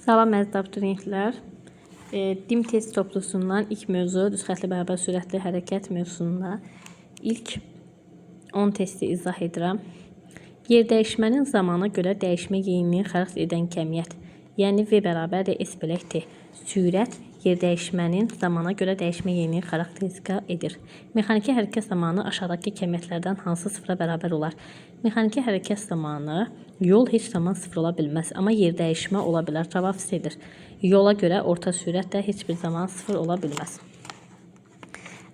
Salam əziz abituriyentlər. DİM test toplusundan ilk mövzu düz xətli bərabər sürətli hərəkət mövzusunda ilk 10 testi izah edirəm. Yer dəyişmənin zamana görə dəyişmə yeyinliyi xarakter edən kəmiyyət, yəni V bərabərdir S bölək T. Sürət yer dəyişmənin zamana görə dəyişmə yeyinliyi xarakteristika edir. Mexaniki hərəkət zamanı aşağıdakı kəmiyyətlərdən hansı sıfıra bərabər olar? Mexaniki hərəkət zamanı yol heç zaman sıfır ola bilməz, amma yer dəyişmə ola bilər. Cavab C-dir. Yola görə orta sürət də heç bir zaman sıfır ola bilməz.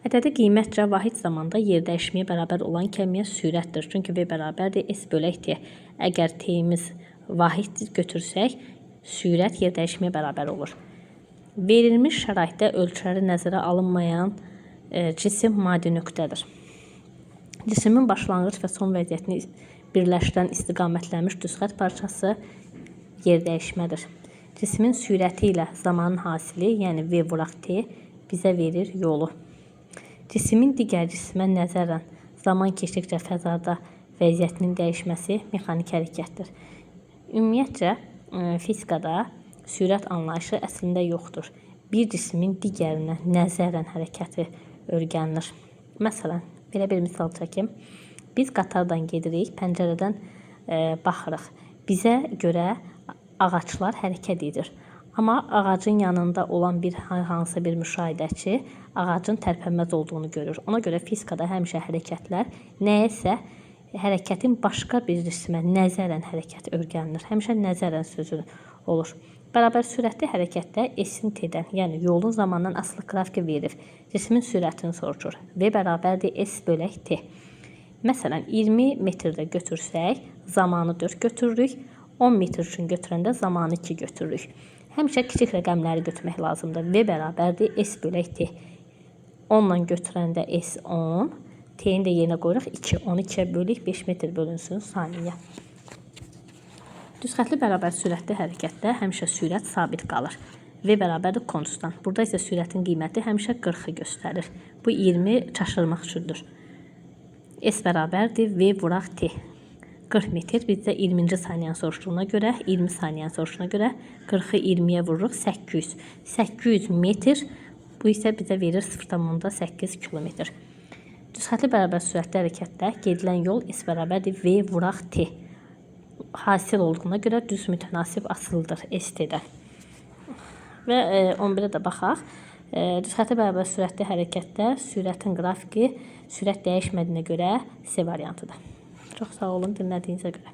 Ədədi qiymətcə vahid zamanda yer dəyişməyə bərabər olan kəmiyyət sürətdir. Çünki V bərabərdir S bölək T. Əgər T'miz vahid götürsək, sürət yer dəyişməyə bərabər olur. Verilmiş şəraitdə ölçüləri nəzərə alınmayan cisim maddi nöqtədir. Cismin başlanğıc və son vəziyyətini birləşdirən istiqamətlənmiş düzxət parçası yer dəyişmədir. Cismin sürəti ilə zamanın hasili, yəni V vuraq T, bizə verir yolu. Cismin digər cismə nəzərən zaman keçdikcə fəzada vəziyyətinin dəyişməsi mexaniki hərəkətdir. Ümumiyyətcə, fizikada sürət anlayışı əslində yoxdur. Bir cismin digərinə nəzərən hərəkəti öyrənilir. Məsələn, belə bir misal çəkim. Biz qatardan gedirik, pəncərədən baxırıq. Bizə görə ağaclar hərəkət edir. Amma ağacın yanında olan hansısa bir müşahidəçi ağacın tərpənməz olduğunu görür. Ona görə fizikada həmişə hərəkətlər nəyəsə hərəkətin başqa bir cismə nəzərən hərəkət öyrənilir. Həmişə nəzərən sözü olur. Bərabər sürətli hərəkətdə S-in T-dən, yəni yolun zamandan asılı qrafiki verir. Cismin sürətini soruşur. V bərabərdir S bölək T. Məsələn, 20 metrdə götürsək, zamanı 4 götürürük. 10 metr üçün götürəndə zamanı 2 götürürük. Həmişə kiçik rəqəmləri götürmək lazımdır. V bərabərdir S bölək T. 10 ilə götürəndə S 10. T-ni də yerinə qoyuruq 2. 12-yə bölük 5 metr bölünsün saniyə. Düzxətli bərabər sürətli hərəkətdə həmişə sürət sabit qalır. V bərabərdir konstant. Burada isə sürətin qiyməti həmişə 40-ı göstərir. Bu 20 çaşdırmaq üçündür. S bərabərdir V vuraq T. 40 metr bizdə 20-ci saniyəni soruşduğuna görə, 20 saniyəni soruşduğuna görə 40-ı 20-yə vururuq 800. 800 metr, bu isə bizə verir 0,8 kilometr. Düzxətli bərabər sürətli hərəkətdə gedilən yol S bərabərdir V vuraq T. Hasil olduğuna görə düz mütənasib asılıdır ST-dən. Və 11-ə də baxaq. Düzxətli bərabər sürətli hərəkətdə sürətin qrafiki sürət dəyişmədiyinə görə C variantıdır. Çox sağ olun dinlədiyinizə görə.